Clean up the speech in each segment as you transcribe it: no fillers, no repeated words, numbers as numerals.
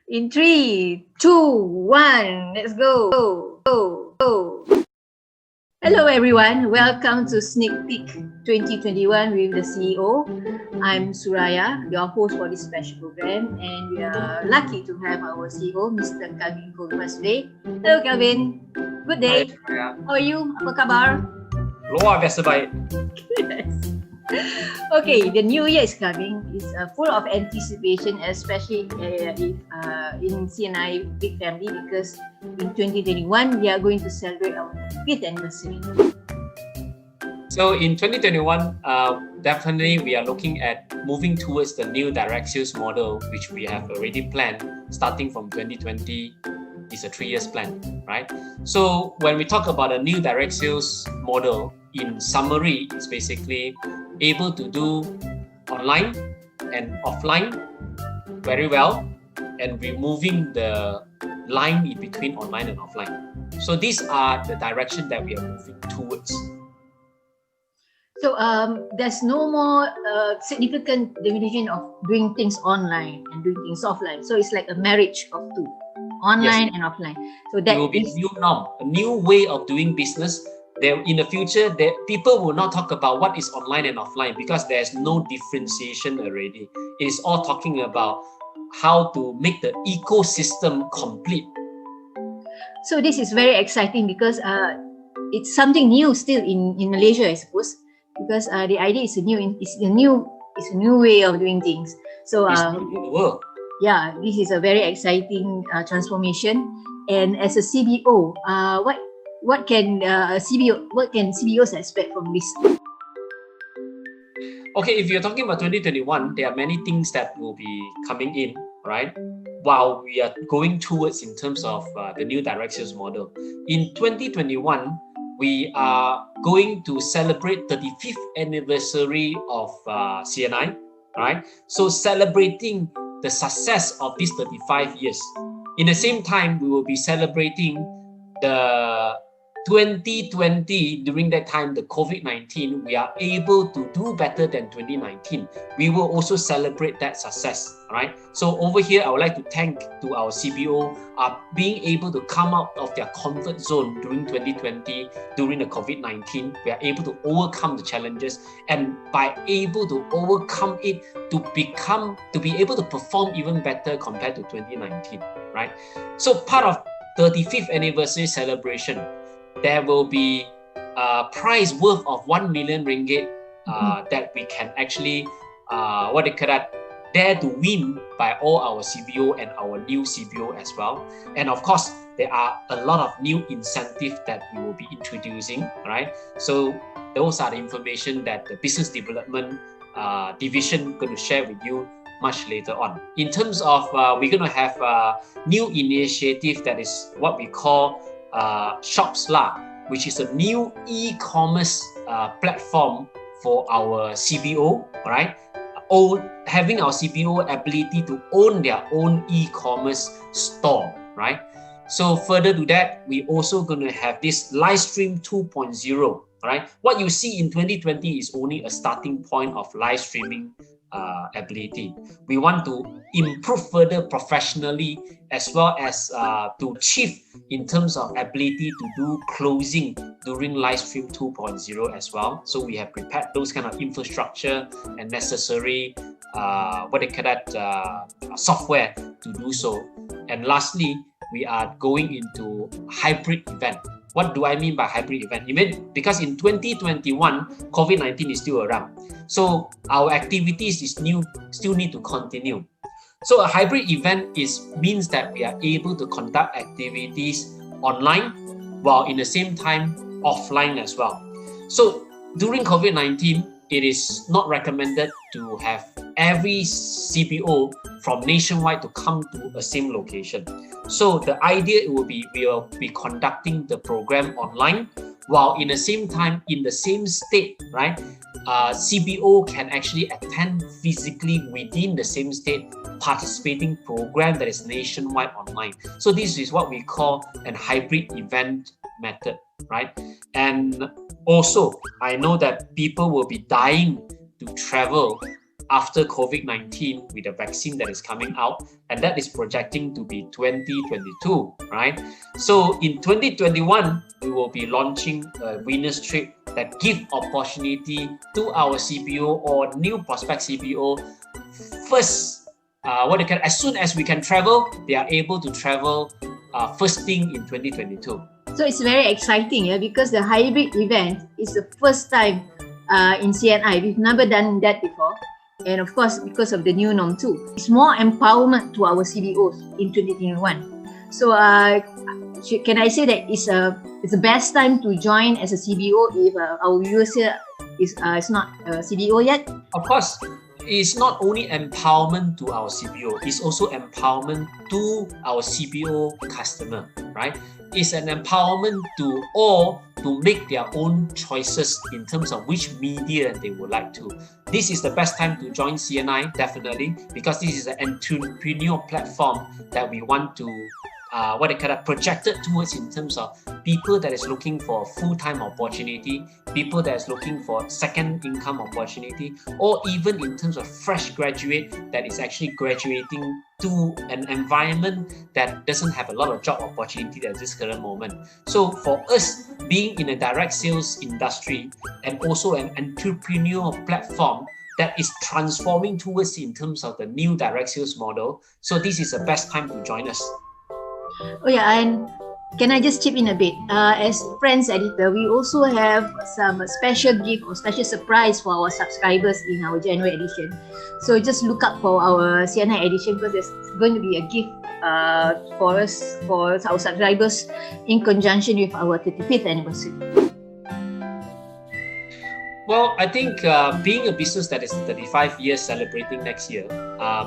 In 3, 2, 1, let's go. Hello everyone, welcome to Sneak Peek 2021 with the CEO. I'm Suraya, your host for this special program, and we are lucky to have our CEO, Mr. Kelvin Koh with us today. Hello Kelvin, good day. Hai Suraya. How are you? Apa kabar? Luar biasa baik. Yes. Okay, the new year is coming. It's full of anticipation, especially in CNI Big Family, because in 2021 we are going to celebrate our 5th anniversary. So in 2021, definitely we are looking at moving towards the new direct sales model, which we have already planned starting from 2020. It's a 3 years plan, right? So when we talk about a new direct sales model, in summary, it's basically able to do online and offline very well, and removing the line in between online and offline. So these are the direction that we are moving towards. So there's no more significant division of doing things online and doing things offline. So it's like a marriage of two, online and offline. So that it will be a new norm, a new way of doing business. There in the future, people will not talk about what is online and offline because there's no differentiation already. It is all talking about how to make the ecosystem complete. So this is very exciting because it's something new still in Malaysia, I suppose. Because the idea is a new way of doing things. So It's new to the world. Yeah, this is a very exciting transformation. And as a CBO, what can CBOs expect from this? Okay, if you're talking about 2021, there are many things that will be coming in, right? While we are going towards in terms of the new direct sales model. In 2021, we are going to celebrate 35th anniversary of CNI, right? So celebrating the success of these 35 years. In the same time, we will be celebrating the 2020, during that time, the COVID-19, we are able to do better than 2019. We will also celebrate that success, right? So over here, I would like to thank to our CBO being able to come out of their comfort zone during 2020, during the COVID-19. We are able to overcome the challenges, and by able to overcome it, to be able to perform even better compared to 2019, right? So part of 35th anniversary celebration, there will be a prize worth of 1 million ringgit that we can actually dare to win by all our CBO and our new CBO as well. And of course, there are a lot of new incentives that we will be introducing, right? So those are the information that the business development division going to share with you much later on. In terms of, we're going to have a new initiative that is what we call Shops La, which is a new e-commerce platform for our CBO, right? Having our CBO ability to own their own e-commerce store, right? So further to that, we also going to have this live stream 2.0, right? What you see in 2020 is only a starting point of live streaming ability. We want to improve further professionally, as well as to achieve in terms of ability to do closing during live stream 2.0 as well. So we have prepared those kind of infrastructure and necessary software to do so. And lastly, we are going into hybrid event. What do I mean by hybrid event? Because in 2021, COVID-19 is still around. So our activities still need to continue. So a hybrid event means that we are able to conduct activities online while in the same time offline as well. So during COVID-19, it is not recommended to have every CBO from nationwide to come to the same location. So the idea will be we will be conducting the program online, while in the same time in the same state, right? CBO can actually attend physically within the same state, participating program that is nationwide online. So this is what we call an hybrid event method, right? And also, I know that people will be dying to travel after COVID-19 with the vaccine that is coming out, and that is projecting to be 2022, right? So in 2021, we will be launching a winner's trip that give opportunity to our CBO or new prospect CBO first. As soon as we can travel, they are able to travel first thing in 2022. So it's very exciting, yeah, because the hybrid event is the first time in CNI. We've never done that before. And of course, because of the new norm too, it's more empowerment to our CBOs in 2021. So can I say that it's the best time to join as a CBO if our viewers here is not a CBO yet? Of course, it's not only empowerment to our CBO, it's also empowerment to our CBO customer, right? It's an empowerment to all to make their own choices in terms of which media they would like to. This is the best time to join CNI, definitely, because this is an entrepreneur platform that we want to projected towards in terms of people that is looking for full-time opportunity, people that is looking for second income opportunity, or even in terms of fresh graduate that is actually graduating to an environment that doesn't have a lot of job opportunity at this current moment. So for us, being in a direct sales industry and also an entrepreneur platform that is transforming towards in terms of the new direct sales model, so this is the best time to join us. Oh yeah, and can I just chip in a bit? As Friends Editor, we also have some special gift or special surprise for our subscribers in our January edition. So just look up for our CNI edition because there's going to be a gift for our subscribers in conjunction with our 35th anniversary. Well, I think being a business that is 35 years celebrating next year,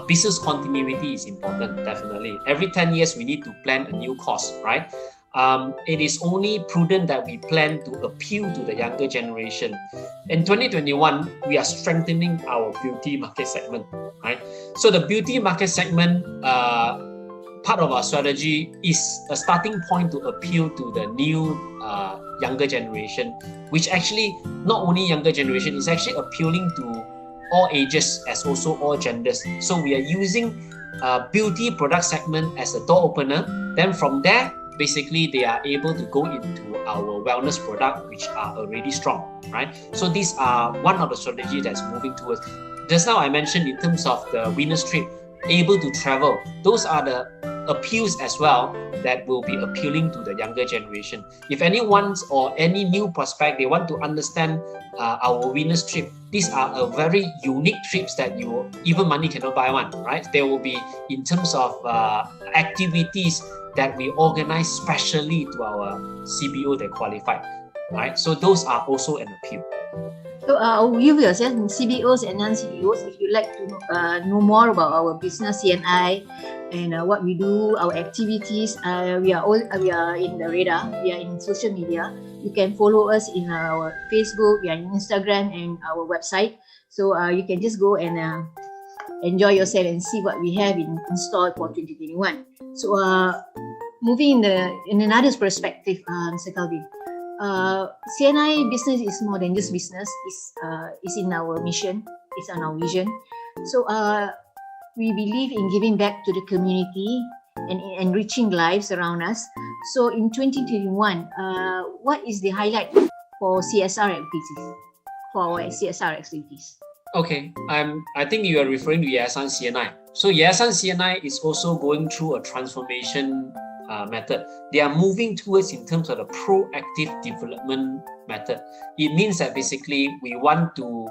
business continuity is important, definitely. Every 10 years, we need to plan a new course, right? It is only prudent that we plan to appeal to the younger generation. In 2021, we are strengthening our beauty market segment, right? So the beauty market segment, part of our strategy is a starting point to appeal to the new younger generation, which actually not only younger generation, is actually appealing to all ages as also all genders. So we are using beauty product segment as a door opener. Then from there, basically they are able to go into our wellness product, which are already strong, right? So these are one of the strategies that's moving towards. Just now I mentioned in terms of the winner's trip, able to travel. Those are the appeals as well that will be appealing to the younger generation. If anyone or any new prospect, they want to understand our winner's trip, these are a very unique trips that even money cannot buy one, right? There will be in terms of activities that we organize specially to our CBO that qualified, right? So those are also an appeal. So our viewers, CBOs and non-CBOs, if you'd like to know more about our business CNI and what we do, our activities, we are in the radar. We are in social media. You can follow us in our Facebook, we are in Instagram and our website. So you can just go and enjoy yourself and see what we have in store for 2021. So moving in another perspective, Mr. Kelvin. CNI business is more than just business. It's in our mission. It's on our vision. So we believe in giving back to the community and enriching lives around us. So in 2021, what is the highlight for CSR activities? For our CSR activities. Okay, I think you are referring to Yayasan CNI. So Yayasan CNI is also going through a transformation method. They are moving towards in terms of the proactive development method. It means that basically we want to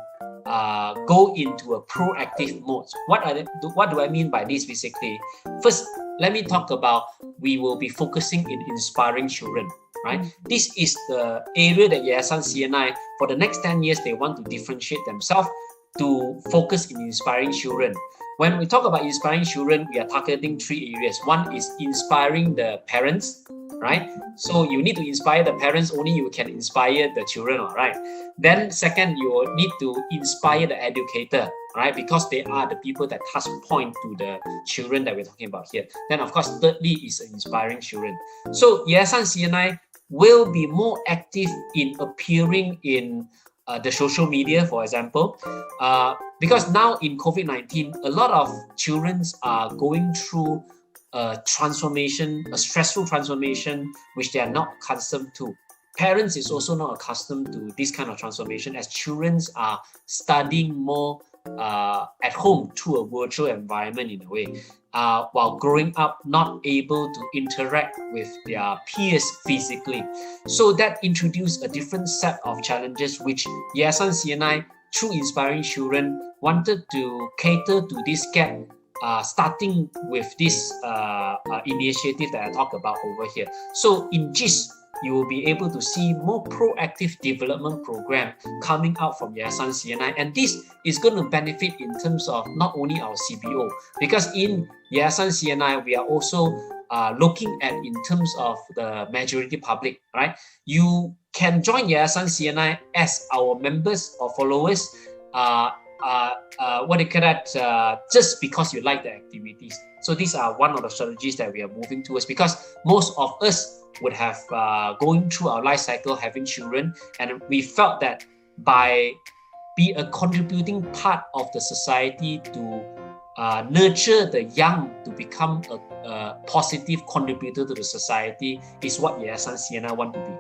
go into a proactive mode. What do I mean by this basically? First, let me talk about we will be focusing in inspiring children, right? This is the area that Yayasan CNI, for the next 10 years, they want to differentiate themselves to focus in inspiring children. When we talk about inspiring children, we are targeting 3 areas. One is inspiring the parents, right? So you need to inspire the parents, only you can inspire the children, right? Then second, you need to inspire the educator, right? Because they are the people that touch point to the children that we're talking about here. Then of course, thirdly is inspiring children. So Yayasan CNI will be more active in appearing in the social media, for example, because now in COVID-19, a lot of children are going through a transformation, a stressful transformation, which they are not accustomed to. Parents is also not accustomed to this kind of transformation, as children are studying more at home through a virtual environment in a way, while growing up not able to interact with their peers physically. So that introduced a different set of challenges which Yayasan CNI, through Inspiring Children, wanted to cater to this gap, starting with this initiative that I talked about over here. So in GIS, you will be able to see more proactive development program coming out from Yayasan CNI, and this is going to benefit in terms of not only our CBO, because in Yayasan CNI we are also looking at in terms of the majority public, right? You can join Yayasan CNI as our members or followers, what they call that, just because you like the activities. So these are one of the strategies that we are moving towards, because most of us would have going through our life cycle having children, and we felt that by be a contributing part of the society to nurture the young to become a positive contributor to the society is what Yayasan CNI want to be.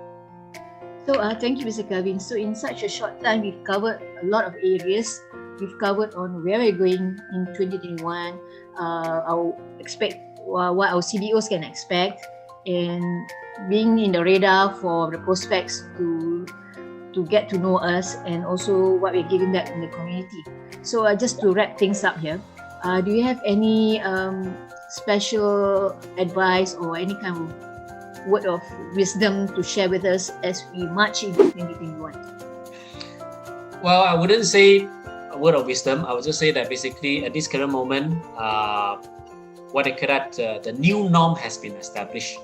So thank you, Mr. Kelvin. So in such a short time, we've covered a lot of areas. We've covered on where we're going in 2021, our what our CBOs can expect, and being in the radar for the prospects to get to know us, and also what we're giving back in the community. So just to wrap things up here, do you have any special advice or any kind of word of wisdom to share with us as we march into 2021? Well, I wouldn't say a word of wisdom. I would just say that basically at this current moment, what I call that, the new norm has been established.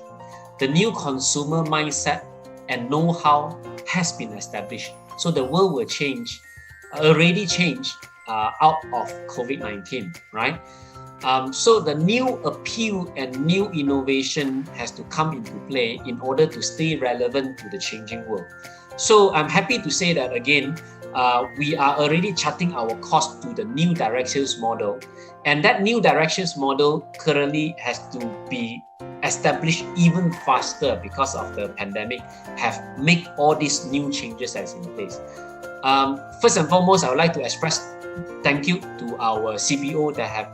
The new consumer mindset and know-how has been established. So the world will change, already changed out of COVID-19, right? So the new appeal and new innovation has to come into play in order to stay relevant to the changing world. So I'm happy to say that again, we are already charting our course to the new direct sales model. And that new direct sales model currently has to be established even faster because of the pandemic, have made all these new changes that's in place. First and foremost, I would like to express thank you to our CBO that have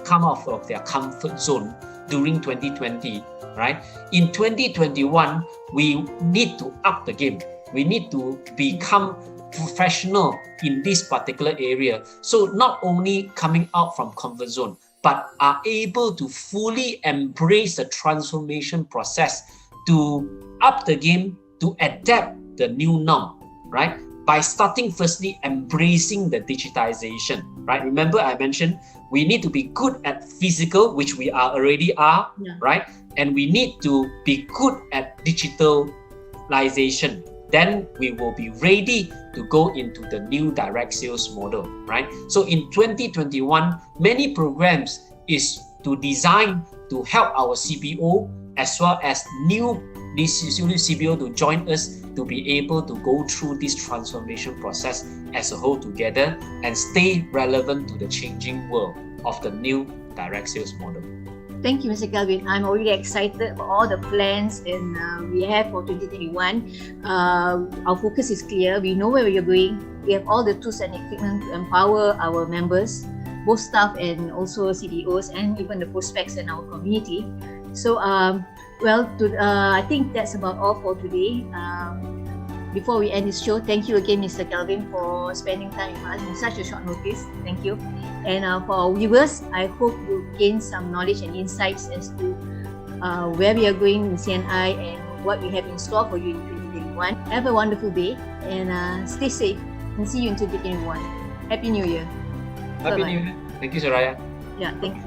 come out of their comfort zone during 2020, right? In 2021, we need to up the game. We need to become professional in this particular area. So not only coming out from comfort zone, but are able to fully embrace the transformation process to up the game, to adapt the new norm, right? By starting firstly embracing the digitization, right? Remember I mentioned we need to be good at physical, which we already are, right? And we need to be good at digitalization. Then we will be ready to go into the new direct sales model, right? So in 2021, many programs is to design to help our CBO as well as new CBO to join us to be able to go through this transformation process as a whole together and stay relevant to the changing world of the new direct sales model. Thank you, Mr. Kelvin. I'm already excited for all the plans and we have for 2021. Our focus is clear. We know where we are going. We have all the tools and equipment to empower our members, both staff and also CDOs, and even the prospects in our community. So, I think that's about all for today. Before we end this show, thank you again, Mr. Kelvin, for spending time with us in such a short notice. Thank you. And for our viewers, I hope you gain some knowledge and insights as to where we are going in CNI and what we have in store for you in 2021. Have a wonderful day and stay safe, and see you in 2021. Happy New Year. Happy New Year. Thank you, Soraya. Yeah, thank you.